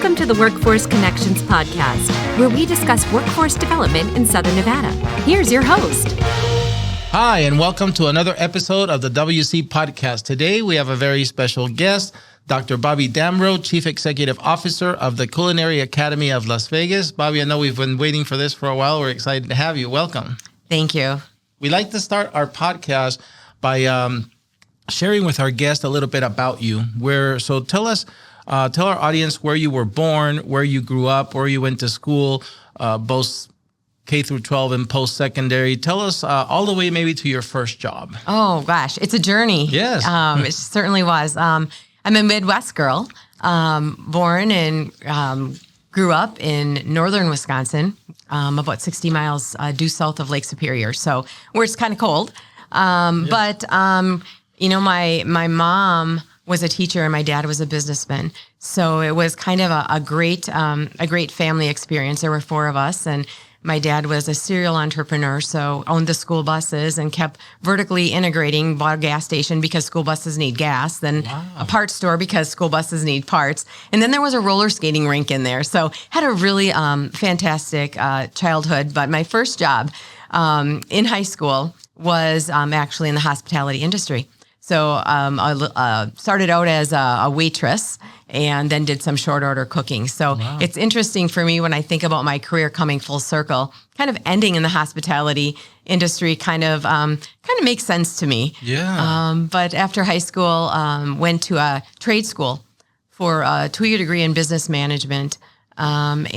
Welcome to the Workforce Connections podcast, where we discuss workforce development in Southern Nevada. Here's your host. Hi, and welcome to another episode of the WC podcast. Today, we have a very special guest, Dr. Bobbi Damrow, Chief Executive Officer of the Culinary Academy of Las Vegas. Bobbi, I know we've been waiting for this for a while. We're excited to have you. Welcome. Thank you. We like to start our podcast by sharing with our guest a little bit about you. So tell our audience where you were born, where you grew up, where you went to school, both K through 12 and post-secondary. Tell us all the way maybe to your first job. Oh, gosh. It's a journey. Yes. It certainly was. I'm a Midwest girl, born and grew up in northern Wisconsin, about 60 miles due south of Lake Superior, so where it's kind of cold. Yes. But, my mom was a teacher and my dad was a businessman. So it was kind of a great family experience. There were four of us, and my dad was a serial entrepreneur, so owned the school buses and kept vertically integrating, bought a gas station because school buses need gas, then a parts store because school buses need parts. And then there was a roller skating rink in there. So had a really fantastic childhood. But my first job in high school was actually in the hospitality industry. So I started out as a waitress and then did some short order cooking. So It's interesting for me when I think about my career coming full circle, kind of ending in the hospitality industry kind of makes sense to me. Yeah. But after high school, went to a trade school for a 2-year degree in business management. After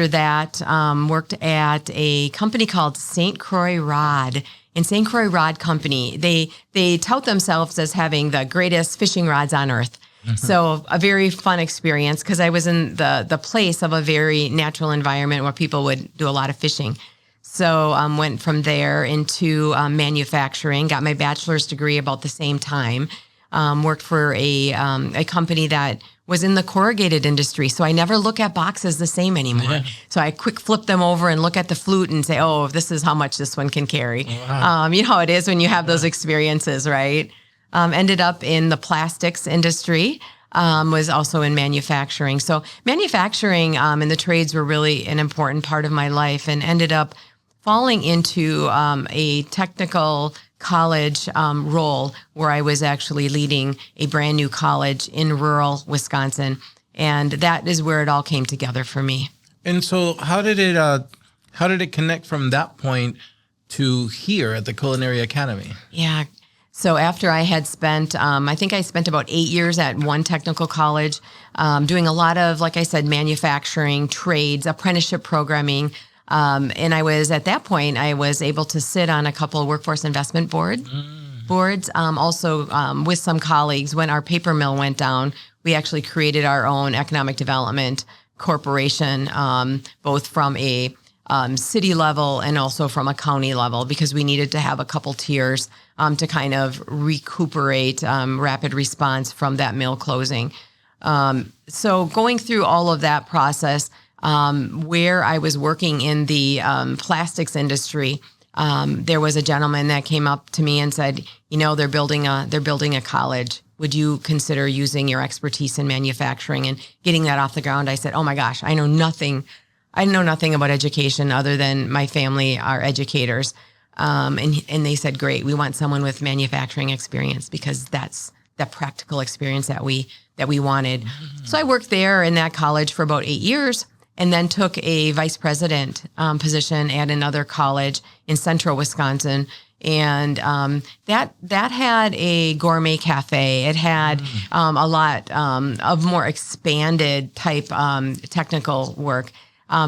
that, worked at a company called St. Croix Rod. In St. Croix Rod Company, they tout themselves as having the greatest fishing rods on earth. Mm-hmm. So a very fun experience because I was in the place of a very natural environment where people would do a lot of fishing. So went from there into manufacturing, got my bachelor's degree about the same time. Worked for a company that was in the corrugated industry. So I never look at boxes the same anymore. Yeah. So I quick flip them over and look at the flute and say, oh, this is how much this one can carry. Wow. You know how it is when you have those experiences, right? Ended up in the plastics industry, was also in manufacturing. So manufacturing and the trades were really an important part of my life, and ended up falling into a technical college role where I was actually leading a brand new college in rural Wisconsin. And that is where it all came together for me. And so how did it connect from that point to here at the Culinary Academy? Yeah. So after I had spent, I think I spent about 8 years at one technical college, doing a lot of, like I said, manufacturing, trades, apprenticeship programming. And at that point, I was able to sit on a couple of workforce investment boards. Also, with some colleagues, when our paper mill went down, we actually created our own economic development corporation, both from a city level and also from a county level, because we needed to have a couple tiers to kind of recuperate rapid response from that mill closing. So going through all of that process, where I was working in the plastics industry, there was a gentleman that came up to me and said, they're building a college. Would you consider using your expertise in manufacturing and getting that off the ground? I said, oh my gosh, I know nothing about education other than my family are educators. And they said, great, we want someone with manufacturing experience because that's that practical experience that we wanted. Mm-hmm. So I worked there in that college for about 8 years. And then took a vice president position at another college in central Wisconsin. And that had a gourmet cafe. It had a lot of more expanded type technical work.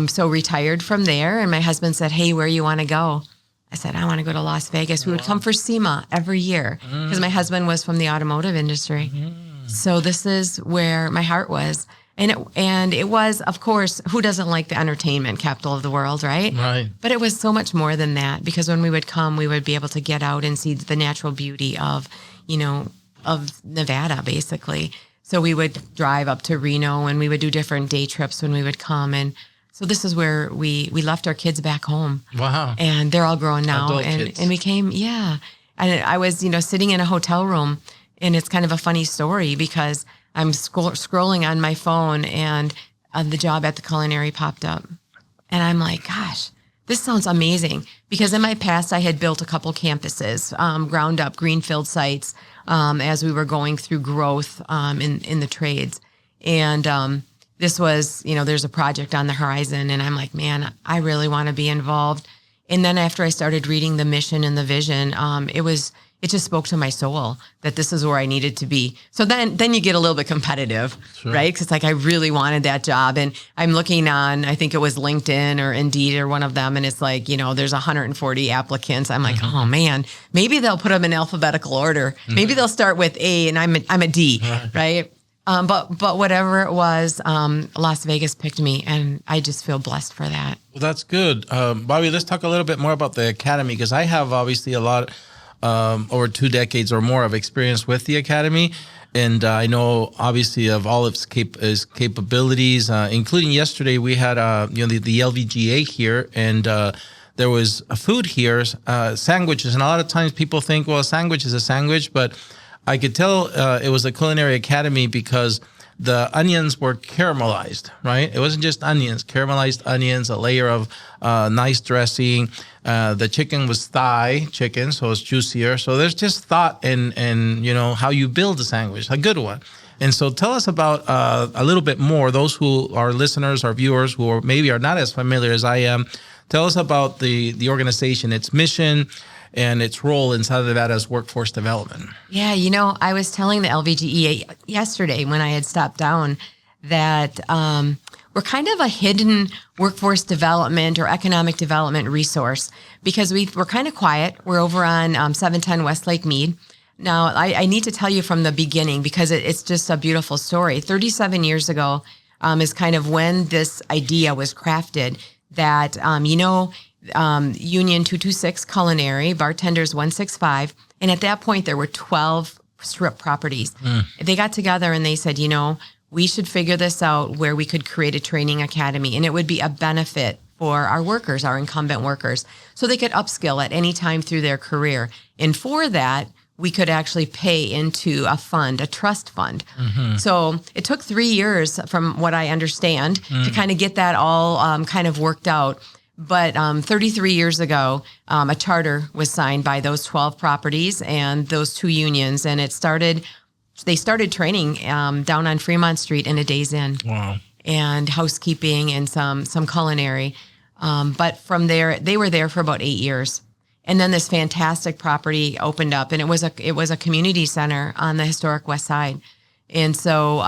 So retired from there. And my husband said, hey, where you want to go? I said, I want to go to Las Vegas. We would come for SEMA every year because my husband was from the automotive industry. So this is where my heart was. And it was, of course, who doesn't like the entertainment capital of the world, right? Right. But it was so much more than that, because when we would come, we would be able to get out and see the natural beauty of Nevada, basically. So we would drive up to Reno, and we would do different day trips when we would come. And so this is where we left our kids back home. Wow. And they're all grown now. Adult kids. And we came, And I was, sitting in a hotel room, and it's kind of a funny story because I'm scrolling on my phone, and the job at the Culinary popped up. And I'm like, gosh, this sounds amazing. Because in my past, I had built a couple campuses, ground up, greenfield sites, as we were going through growth in the trades. And this was, there's a project on the horizon, and I'm like, man, I really want to be involved. And then after I started reading the mission and the vision, it just spoke to my soul that this is where I needed to be. So then you get a little bit competitive, sure, right? Because it's like I really wanted that job. And I'm looking on, I think it was LinkedIn or Indeed or one of them, and it's like, there's 140 applicants. I'm like, oh man, maybe they'll put them in alphabetical order. Maybe they'll start with A and I'm a D, right? But whatever it was, Las Vegas picked me, and I just feel blessed for that. Well, that's good. Bobbi, let's talk a little bit more about the Academy, because I have obviously a lot, over 2 decades or more of experience with the Academy. And I know obviously of all its capabilities, including yesterday we had, the LVGA here, and there was a food here, sandwiches. And a lot of times people think, well, a sandwich is a sandwich, but I could tell it was a Culinary Academy because the onions were caramelized, right? It wasn't just onions, caramelized onions, a layer of nice dressing. The chicken was thigh chicken, so it's juicier. So there's just thought in how you build a sandwich, a good one. And so tell us about a little bit more, those who are listeners, our viewers, who maybe are not as familiar as I am. Tell us about the organization, its mission, and its role in Southern Nevada's workforce development. Yeah, I was telling the LVGEA yesterday when I had stopped down that we're kind of a hidden workforce development or economic development resource because we're kind of quiet. We're over on 710 West Lake Mead. Now, I need to tell you from the beginning because it's just a beautiful story. 37 years ago is kind of when this idea was crafted that, Union 226 Culinary, Bartenders 165. And at that point, there were 12 strip properties. They got together and they said, we should figure this out where we could create a training academy. And it would be a benefit for our workers, our incumbent workers, so they could upskill at any time through their career. And for that, we could actually pay into a fund, a trust fund. So it took 3 years, from what I understand, to kind of get that all kind of worked out. But 33 years ago, a charter was signed by those 12 properties and those 2 unions, and they started training down on Fremont Street in a Days Inn. Wow. And housekeeping and some culinary. But from there, they were there for about 8 years. And then this fantastic property opened up, and it was a community center on the historic West Side. And so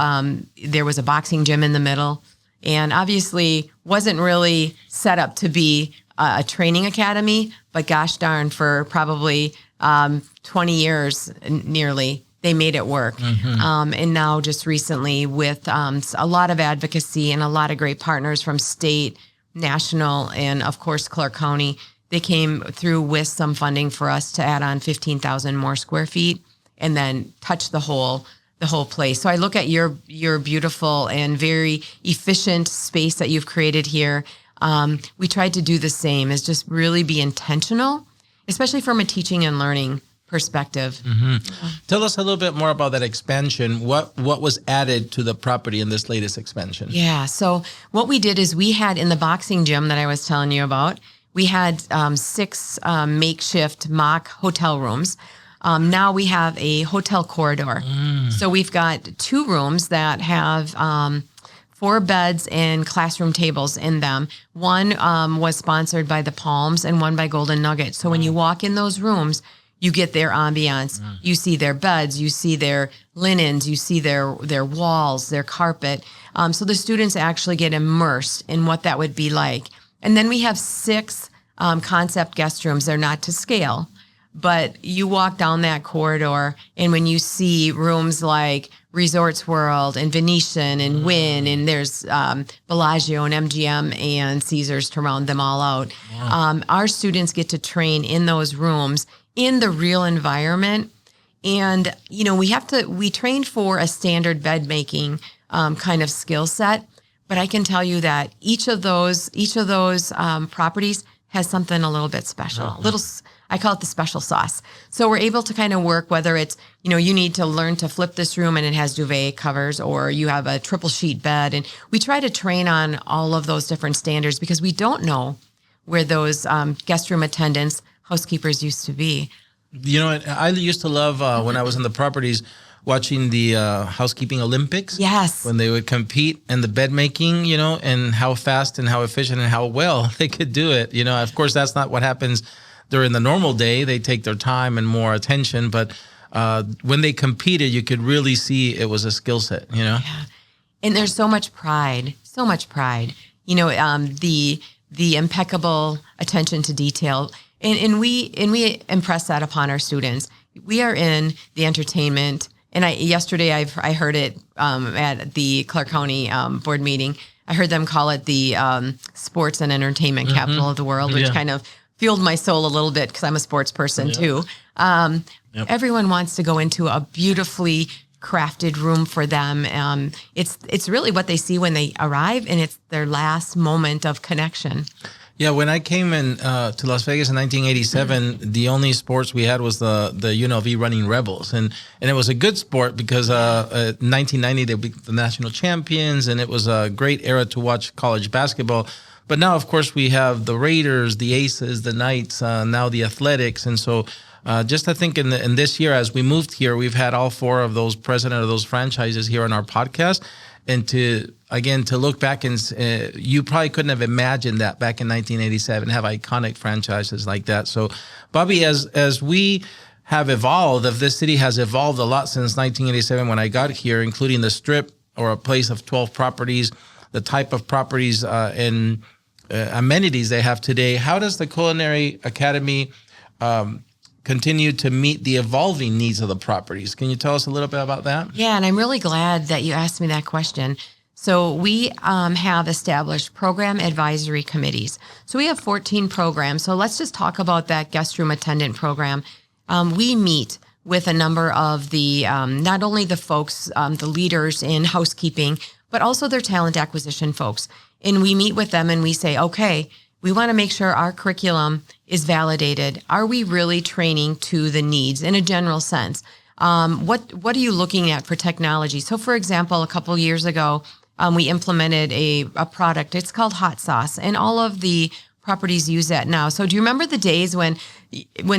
there was a boxing gym in the middle, and obviously wasn't really set up to be a training academy, but gosh darn, for probably 20 years nearly, they made it work. And now just recently with a lot of advocacy and a lot of great partners from state, national, and of course, Clark County, they came through with some funding for us to add on 15,000 more square feet and then touch the whole place. So I look at your beautiful and very efficient space that you've created here. We tried to do the same, is just really be intentional, especially from a teaching and learning perspective. Tell us a little bit more about that expansion. What was added to the property in this latest expansion? Yeah, so what we did is we had in the boxing gym that I was telling you about, we had 6 makeshift mock hotel rooms. Now we have a hotel corridor. So we've got 2 rooms that have 4 beds and classroom tables in them. One was sponsored by the Palms and one by Golden Nugget. So when you walk in those rooms, you get their ambiance. You see their beds, you see their linens, you see their walls, their carpet. So the students actually get immersed in what that would be like. And then we have 6 concept guest rooms. They're not to scale, but you walk down that corridor, and when you see rooms like Resorts World and Venetian and Wynn, and there's Bellagio and MGM and Caesars to round them all out. Our students get to train in those rooms in the real environment. And, we train for a standard bed making kind of skill set, but I can tell you that each of those properties has something a little bit special. I call it the special sauce. So we're able to kind of work, whether it's, you need to learn to flip this room and it has duvet covers, or you have a triple sheet bed. And we try to train on all of those different standards because we don't know where those guest room attendants, housekeepers used to be. I used to love when I was in the properties watching the housekeeping Olympics. Yes. When they would compete in the bed making, and how fast and how efficient and how well they could do it. Of course, that's not what happens during the normal day. They take their time and more attention. But when they competed, you could really see it was a skill set, Yeah. And there's so much pride. The impeccable attention to detail. And we impress that upon our students. We are in the entertainment. And yesterday I heard it at the Clark County board meeting. I heard them call it the sports and entertainment capital of the world, which kind of fueled my soul a little bit because I'm a sports person too. Everyone wants to go into a beautifully crafted room for them. It's really what they see when they arrive, and it's their last moment of connection. Yeah, when I came in to Las Vegas in 1987, the only sports we had was the UNLV Running Rebels, and it was a good sport because 1990 they were the national champions, and it was a great era to watch college basketball. But now, of course, we have the Raiders, the Aces, the Knights, now the Athletics, and so just I think in this year as we moved here, we've had all four of those president of those franchises here on our podcast. And to look back and you probably couldn't have imagined that back in 1987, have iconic franchises like that. So, Bobbi, as we have evolved, if this city has evolved a lot since 1987 when I got here, including the Strip or a place of 12 properties, the type of properties and amenities they have today, how does the Culinary Academy continue to meet the evolving needs of the properties? Can you tell us a little bit about that? Yeah, and I'm really glad that you asked me that question. So we have established program advisory committees. So we have 14 programs. So let's just talk about that guest room attendant program. We meet with a number of the, not only the folks, the leaders in housekeeping, but also their talent acquisition folks. And we meet with them and we say, okay, we want to make sure our curriculum is validated. Are we really training to the needs in a general sense? What are you looking at for technology? So, for example, a couple of years ago, we implemented a product. It's called Hot Sauce, and all of the properties use that now. So, do you remember the days when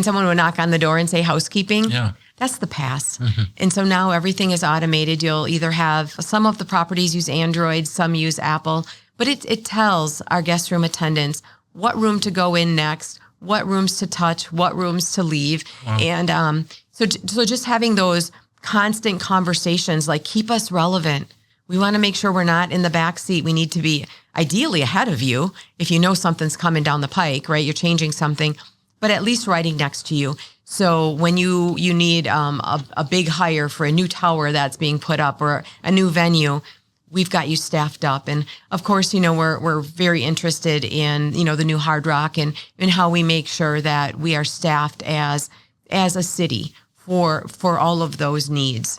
someone would knock on the door and say housekeeping? Yeah. That's the past. Mm-hmm. And so now everything is automated. You'll either have some of the properties use Android, some use Apple. But it tells our guest room attendants what room to go in next, what rooms to touch, what rooms to leave. Wow. And so just having those constant conversations, like, keep us relevant. We want to make sure we're not in the back seat. We need to be ideally ahead of you if you know something's coming down the pike, right? You're changing something, but at least riding next to you. So when you need a big hire for a new tower that's being put up or a new venue, we've got you staffed up. And of course, we're very interested in, the new Hard Rock and how we make sure that we are staffed as a city for all of those needs.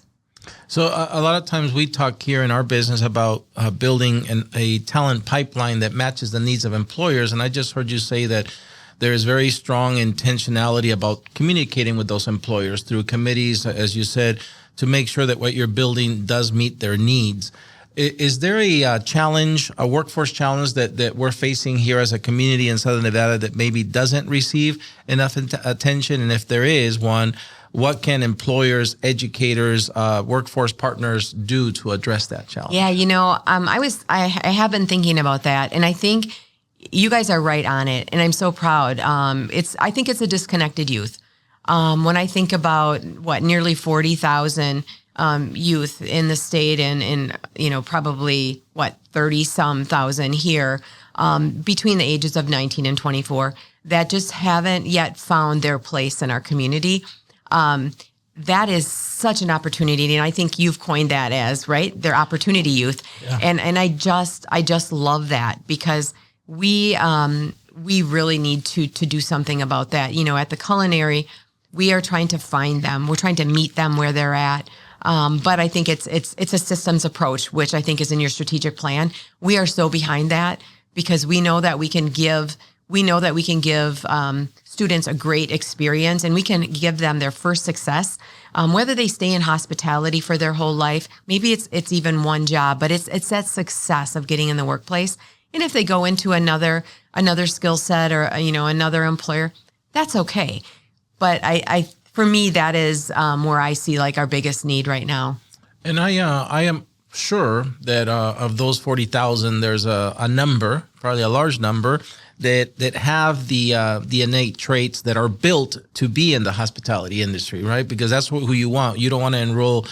So a lot of times we talk here in our business about building a talent pipeline that matches the needs of employers. And I just heard you say that there is very strong intentionality about communicating with those employers through committees, as you said, to make sure that what you're building does meet their needs. Is there a challenge, a workforce challenge that we're facing here as a community in Southern Nevada that maybe doesn't receive enough attention? And if there is one, what can employers, educators, workforce partners do to address that challenge? Yeah, I have been thinking about that, and I think you guys are right on it, and I'm so proud. I think it's a disconnected youth. When I think about nearly 40,000 youth in the state and probably 30-some thousand here between the ages of 19 and 24 that just haven't yet found their place in our community. That is such an opportunity, and I think you've coined that as, right, their opportunity youth. Yeah. And I just love that because we really need to do something about that. At the Culinary, we are trying to find them. We're trying to meet them where they're at. But I think it's a systems approach, which I think is in your strategic plan. We are so behind that because we know that we can give students a great experience, and we can give them their first success, whether they stay in hospitality for their whole life. Maybe it's even one job, but it's that success of getting in the workplace. And if they go into another skill set or another employer, that's okay. But I for me, that is where I see like our biggest need right now. And I am sure that of those 40,000, there's a number, probably a large number, that have the innate traits that are built to be in the hospitality industry, right? Because that's who you want. You don't want to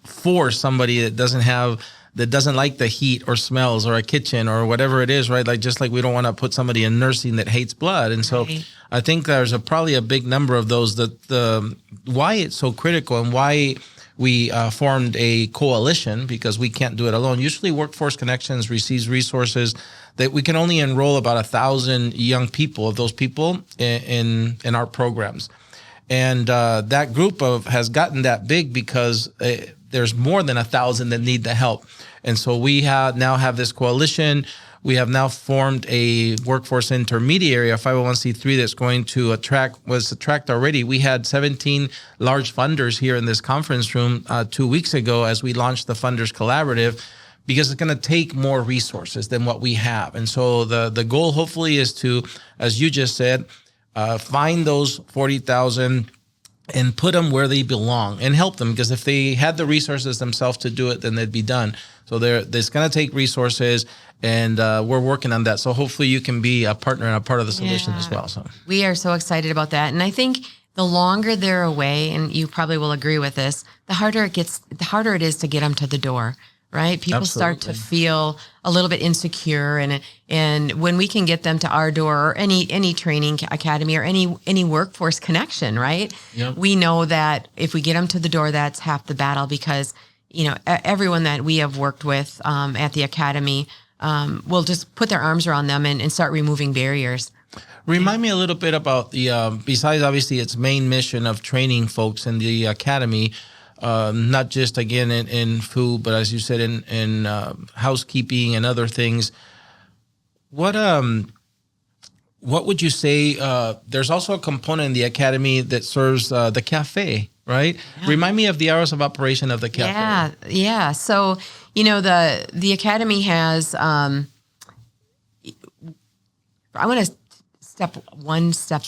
force somebody that doesn't like the heat or smells or a kitchen or whatever it is, right? Like just like we don't want to put somebody in nursing that hates blood. And so I think there's probably a big number of those that why it's so critical and why we formed a coalition, because we can't do it alone. Usually Workforce Connections receives resources that we can only enroll about 1,000 young people of those people in our programs. And that group has gotten that big because there's more than 1,000 that need the help. And so we now have this coalition. We have now formed a workforce intermediary, a 501c3 that's going to attract already. We had 17 large funders here in this conference room 2 weeks ago as we launched the Funders Collaborative, because it's going to take more resources than what we have. And so the goal hopefully is to, as you just said, find those 40,000 and put them where they belong and help them, because if they had the resources themselves to do it, then they'd be done. So there's going to take resources, and we're working on that. So hopefully you can be a partner and a part of the solution as well. So we are so excited about that. And I think the longer they're away, and you probably will agree with this, the harder it is to get them to the door. Right? People start to feel a little bit insecure, and when we can get them to our door, or any training academy or any workforce connection, right? Yep. We know that if we get them to the door, that's half the battle, because everyone that we have worked with at the academy will just put their arms around them and start removing barriers. Remind me a little bit about the besides obviously its main mission of training folks in the academy. Not just, again, in food, but as you said, in housekeeping and other things. What would you say? There's also a component in the academy that serves the cafe, right? Yeah. Remind me of the hours of operation of the cafe. Yeah. So, the academy has, I want to step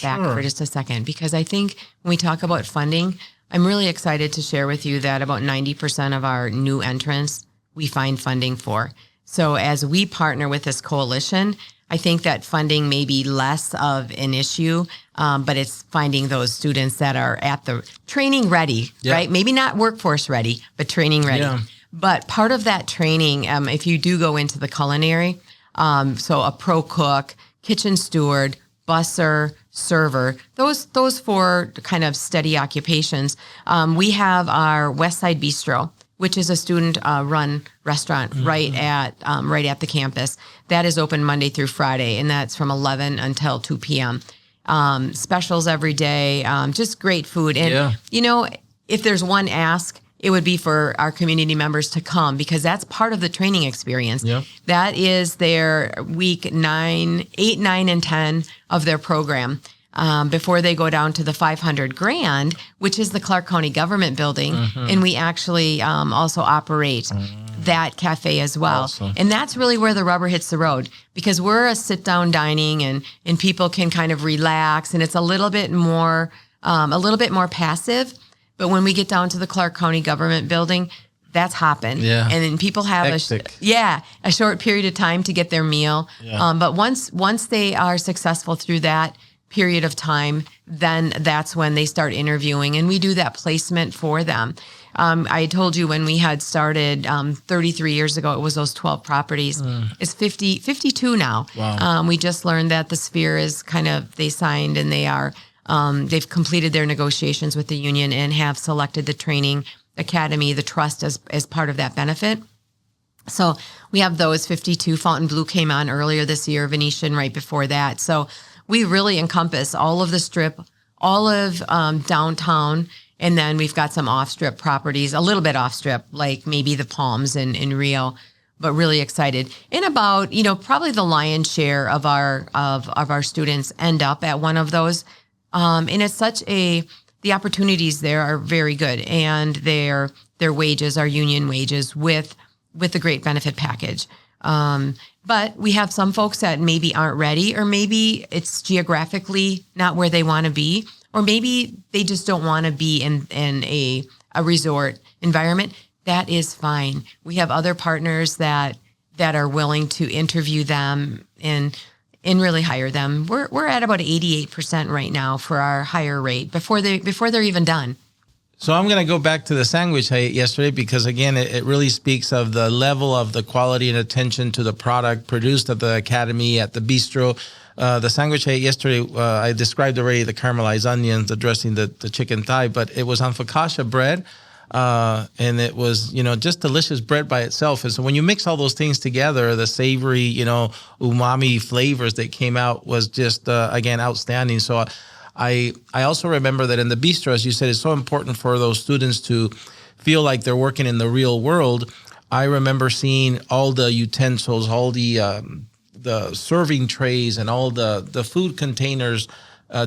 back for just a second, because I think when we talk about funding, I'm really excited to share with you that about 90% of our new entrants we find funding for. So as we partner with this coalition, I think that funding may be less of an issue, but it's finding those students that are at the training ready, right? Maybe not workforce ready, but training ready. Yeah. But part of that training, if you do go into the culinary, so a pro cook, kitchen steward, busser, server, those four kind of steady occupations. We have our Westside Bistro, which is a student-run restaurant right at the campus. That is open Monday through Friday, and that's from 11 until 2 p.m. Specials every day, just great food. And, if there's one ask, it would be for our community members to come, because that's part of the training experience. Yeah. That is their week 8, 9, and 10 of their program. Before they go down to the 500 grand, which is the Clark County Government Building. And we actually also operate that cafe as well. Awesome. And that's really where the rubber hits the road, because we're a sit-down dining and people can kind of relax, and it's a little bit more passive. But when we get down to the Clark County Government Building, that's hopping. Yeah. And then people have a short period of time to get their meal. Yeah. But once they are successful through that period of time, then that's when they start interviewing, and we do that placement for them. I told you when we had started 33 years ago, it was those 12 properties. It's 52 now. Wow. We just learned that the Sphere is they signed, and they are they've completed their negotiations with the union and have selected the training academy, the trust, as part of that benefit. So we have those 52. Fontainebleau came on earlier this year, Venetian right before that. So we really encompass all of the Strip, all of downtown, and then we've got some off-strip properties, a little bit off-strip, like maybe the Palms in Rio, but really excited. And about, probably the lion's share of our students end up at one of those And it's the opportunities there are very good, and their wages are union wages with a great benefit package. But we have some folks that maybe aren't ready, or maybe it's geographically not where they want to be, or maybe they just don't want to be in a resort environment. That is fine. We have other partners that are willing to interview them and really hire them. We're at about 88% right now for our hire rate before they're even done. So I'm going to go back to the sandwich I ate yesterday because, again, it really speaks of the level of the quality and attention to the product produced at the Academy, at the bistro. The sandwich I ate yesterday, I described already the caramelized onions, the dressing, the chicken thigh, but it was on focaccia bread. And it was, just delicious bread by itself. And so when you mix all those things together, the savory, umami flavors that came out was just, again, outstanding. So I also remember that in the bistro, as you said, it's so important for those students to feel like they're working in the real world. I remember seeing all the utensils, all the serving trays and all the food containers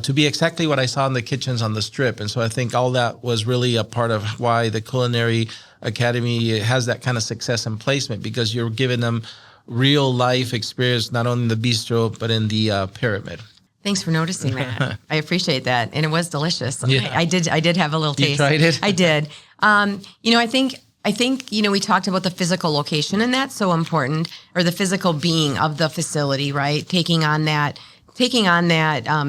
to be exactly what I saw in the kitchens on the Strip. And so I think all that was really a part of why the Culinary Academy has that kind of success and placement, because you're giving them real life experience, not only in the bistro, but in the pyramid. Thanks for noticing that. I appreciate that. And it was delicious. Yeah. I did have a little taste. You tried it? I did. I think, we talked about the physical location, and that's so important, or the physical being of the facility, right? Taking on that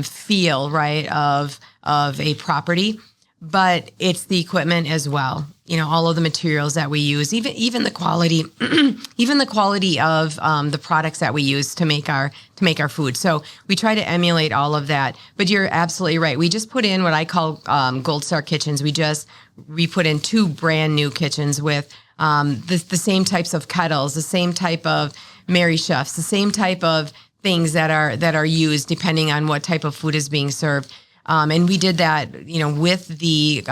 feel, right, of a property, but it's the equipment as well. All of the materials that we use, even the quality, even the quality of the products that we use to make our food. So we try to emulate all of that. But you're absolutely right. We just put in what I call Gold Star kitchens. We put in 2 brand new kitchens with the same types of kettles, the same type of Mary chefs, the same type of things that are used depending on what type of food is being served. And we did that, with the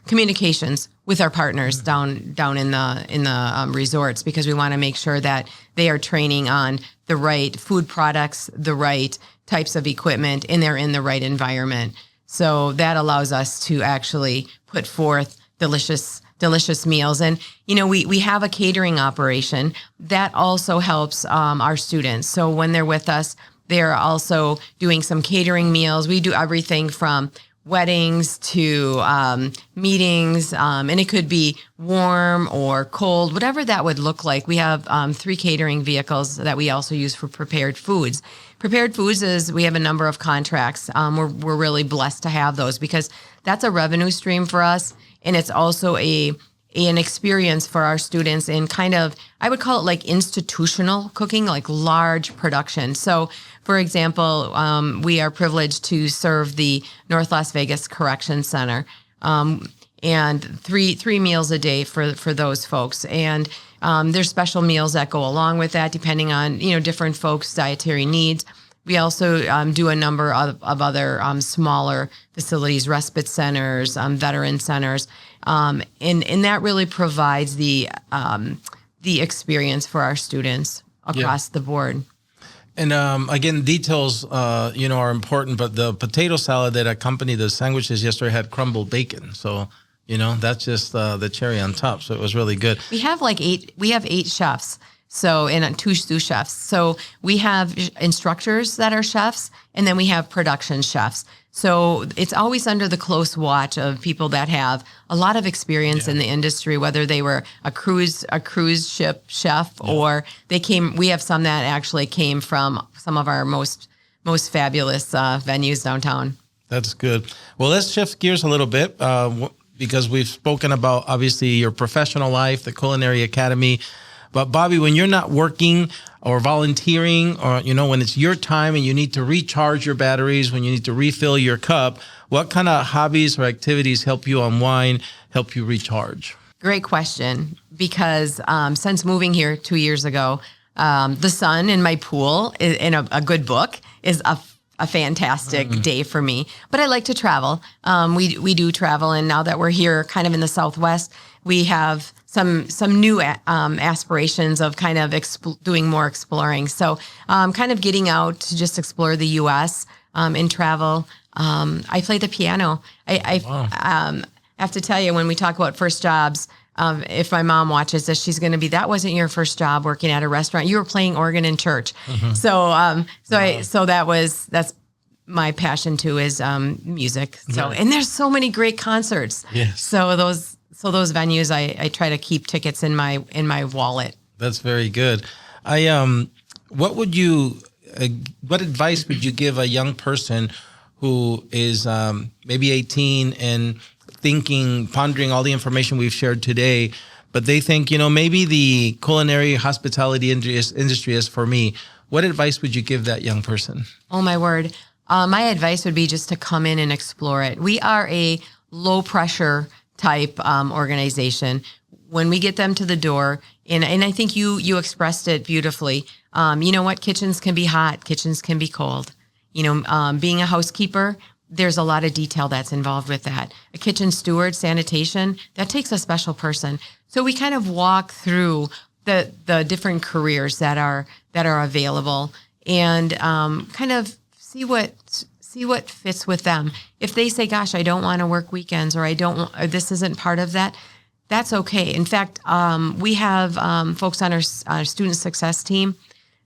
communications with our partners down in the resorts, because we want to make sure that they are training on the right food products, the right types of equipment, and they're in the right environment. So that allows us to actually put forth delicious meals. And, we have a catering operation that also helps our students. So when they're with us, they're also doing some catering meals. We do everything from weddings to meetings, and it could be warm or cold, whatever that would look like. We have 3 catering vehicles that we also use for prepared foods. Prepared foods is, we have a number of contracts. We're really blessed to have those, because that's a revenue stream for us, and it's also an experience for our students in kind of, I would call it like institutional cooking, like large production. So, for example, we are privileged to serve the North Las Vegas Correction Center, and three meals a day for those folks. And there's special meals that go along with that, depending on different folks' dietary needs. We also do a number of other smaller facilities, respite centers, veteran centers, and that really provides the experience for our students across the board. And again, details are important, but the potato salad that accompanied the sandwiches yesterday had crumbled bacon, so that's just the cherry on top. So it was really good. We have 8 chefs. So, and 2 sous chefs. So we have instructors that are chefs, and then we have production chefs. So it's always under the close watch of people that have a lot of experience in the industry, whether they were a cruise ship chef or they came. We have some that actually came from some of our most fabulous venues downtown. That's good. Well, let's shift gears a little bit because we've spoken about, obviously, your professional life, the Culinary Academy. But Bobbi, when you're not working or volunteering, or when it's your time and you need to recharge your batteries, when you need to refill your cup, what kind of hobbies or activities help you unwind, help you recharge? Great question, because since moving here 2 years ago, the sun in my pool in a good book is a fantastic day for me. But I like to travel. We do travel, and now that we're here kind of in the Southwest, we have some new aspirations of kind of doing more exploring. So kind of getting out to just explore the U.S. And travel. I play the piano. I have to tell you, when we talk about first jobs, if my mom watches this, she's going to be, that wasn't your first job working at a restaurant. You were playing organ in church. That's my passion too, is music. So, and there's so many great concerts. Yes. So those venues, I try to keep tickets in my wallet. That's very good. What advice would you give a young person who is maybe 18 and pondering all the information we've shared today, but they think, maybe the culinary hospitality industry is for me? What advice would you give that young person? Oh, my word. My advice would be just to come in and explore it. We are a low pressure type organization. When we get them to the door, and I think you expressed it beautifully. You know what? Kitchens can be hot. Kitchens can be cold. Being a housekeeper, there's a lot of detail that's involved with that. A kitchen steward, sanitation, that takes a special person. So we kind of walk through the different careers that are available, and kind of see what fits with them. If they say, "Gosh, I don't want to work weekends," or or this isn't part of that, that's okay. In fact, we have folks on our student success team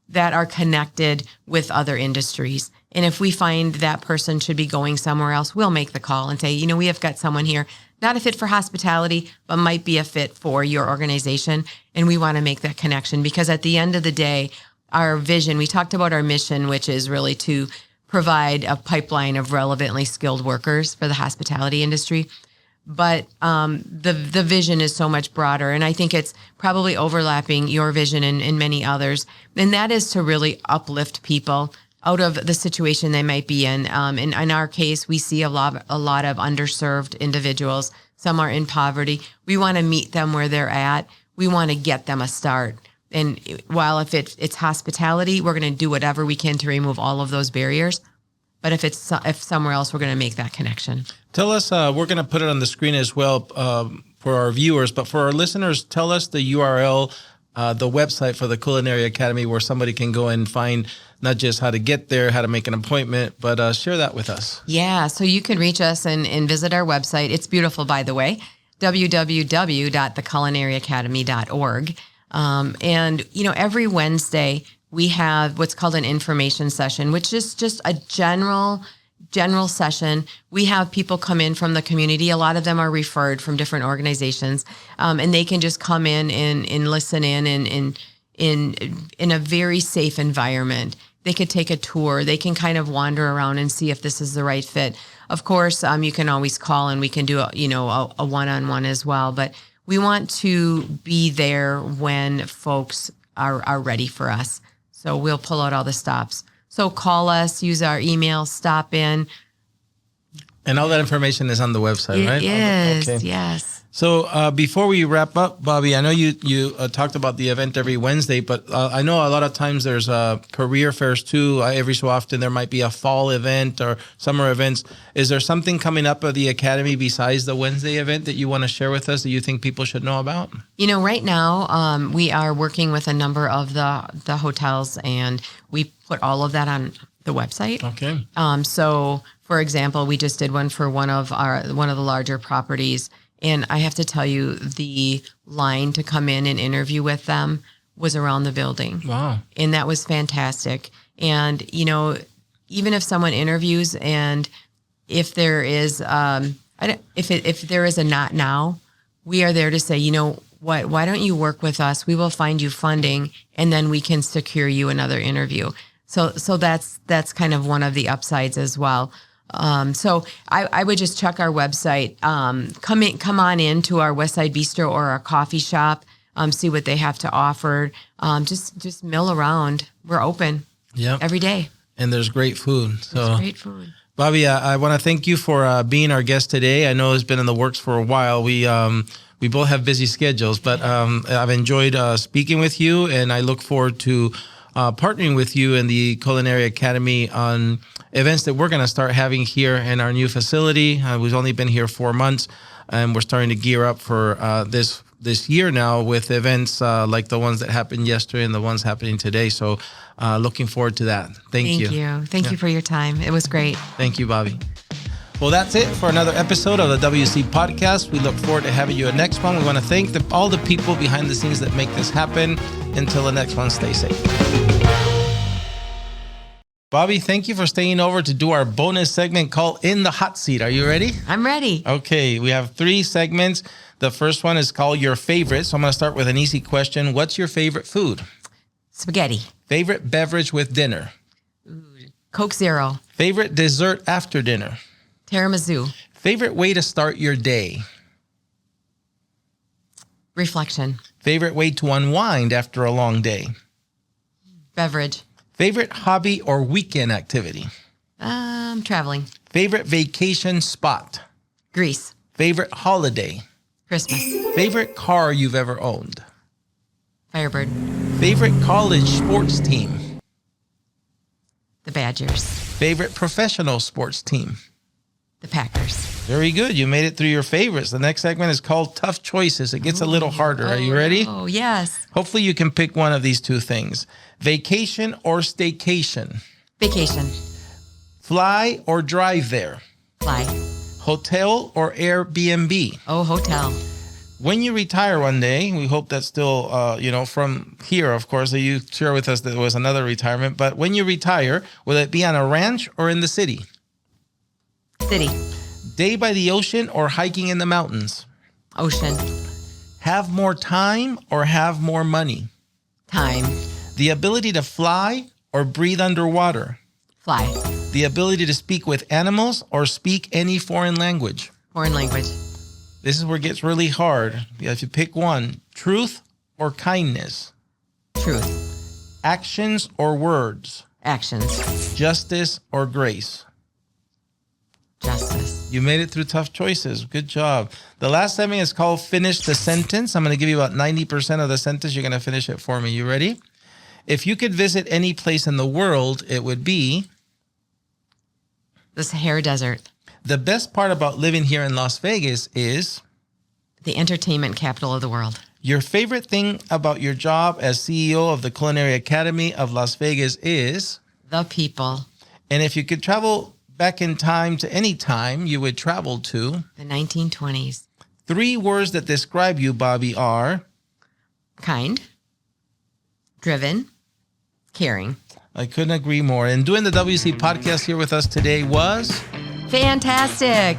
that are connected with other industries. And if we find that person should be going somewhere else, we'll make the call and say, we have got someone here, not a fit for hospitality, but might be a fit for your organization. And we want to make that connection, because at the end of the day, our vision, we talked about our mission, which is really to provide a pipeline of relevantly skilled workers for the hospitality industry. But the vision is so much broader, and I think it's probably overlapping your vision and many others, and that is to really uplift people out of the situation they might be in. In our case, we see a lot of underserved individuals. Some are in poverty. We want to meet them where they're at. We want to get them a start. And while if it's hospitality, we're going to do whatever we can to remove all of those barriers. But if somewhere else, we're going to make that connection. Tell us, we're going to put it on the screen as well for our viewers, but for our listeners, tell us the URL, the website for the Culinary Academy, where somebody can go and find not just how to get there, how to make an appointment, but share that with us. Yeah, so you can reach us and visit our website. It's beautiful, by the way, www.theculinaryacademy.org. And, every Wednesday, we have what's called an information session, which is just a general session. We have people come in from the community. A lot of them are referred from different organizations, and they can just come in and listen in a very safe environment. They could take a tour. They can kind of wander around and see if this is the right fit. Of course, you can always call, and we can do a one-on-one as well. But we want to be there when folks are ready for us. So we'll pull out all the stops. So call us, use our email, stop in. And all that information is on the website, right? It is, okay. Yes. So before we wrap up, Bobbi, I know you talked about the event every Wednesday, but I know a lot of times there's career fairs too. Every so often there might be a fall event or summer events. Is there something coming up at the Academy besides the Wednesday event that you want to share with us that you think people should know about? Right now we are working with a number of the hotels, and we put all of that on the website. Okay. So, for example, we just did one for one of the larger properties. And I have to tell you, the line to come in and interview with them was around the building. Wow. And that was fantastic. And, even if someone interviews, and if there is, if there is a not now, we are there to say, why don't you work with us? We will find you funding, and then we can secure you another interview. So that's kind of one of the upsides as well. So I would just check our website, come on in to our Westside Bistro or our coffee shop, see what they have to offer. Just mill around. We're open every day. And there's great food. So there's great food. Bobbi, I want to thank you for being our guest today. I know it's been in the works for a while. We both have busy schedules, but I've enjoyed speaking with you, and I look forward to partnering with you in the Culinary Academy on events that we're going to start having here in our new facility. We've only been here 4 months, and we're starting to gear up for this year now with events like the ones that happened yesterday and the ones happening today. So looking forward to that. Thank you. Thank you for your time. It was great. Thank you, Bobbi. Well, that's it for another episode of the WC Podcast. We look forward to having you at next one. We want to thank all the people behind the scenes that make this happen. Until the next one, stay safe. Bobbi, thank you for staying over to do our bonus segment called In the Hot Seat. Are you ready? I'm ready. Okay, we have 3 segments. The first one is called Your Favorite. So I'm going to start with an easy question. What's your favorite food? Spaghetti. Favorite beverage with dinner? Coke Zero. Favorite dessert after dinner? Tiramisu. Favorite way to start your day? Reflection. Favorite way to unwind after a long day? Beverage. Favorite hobby or weekend activity? Traveling. Favorite vacation spot? Greece. Favorite holiday? Christmas. Favorite car you've ever owned? Firebird. Favorite college sports team? The Badgers. Favorite professional sports team? The Packers. Very good. You made it through your favorites. The next segment is called Tough Choices. It gets a little harder. Are you ready? Oh, yes. Hopefully you can pick one of these 2 things. Vacation or staycation? Vacation. Fly or drive there? Fly. Hotel or Airbnb? Oh, hotel. When you retire one day, we hope that's still, from here, of course, that you share with us that there was another retirement. But when you retire, will it be on a ranch or in the city? City. Day by the ocean or hiking in the mountains? Ocean. Have more time or have more money? Time. The ability to fly or breathe underwater? Fly. The ability to speak with animals or speak any foreign language? Foreign language. This is where it gets really hard. You have to pick one. Truth or kindness? Truth. Actions or words? Actions. Justice or grace? Justice. You made it through tough choices. Good job. The last segment is called Finish the Sentence. I'm going to give you about 90% of the sentence. You're going to finish it for me. You ready? If you could visit any place in the world, it would be? The Sahara Desert. The best part about living here in Las Vegas is? The entertainment capital of the world. Your favorite thing about your job as CEO of the Culinary Academy of Las Vegas is? The people. And if you could travel back in time to any time you would travel to? The 1920s. 3 words that describe you, Bobbi, are? Kind. Driven. Caring. I couldn't agree more. And doing the WC Podcast here with us today was? Fantastic.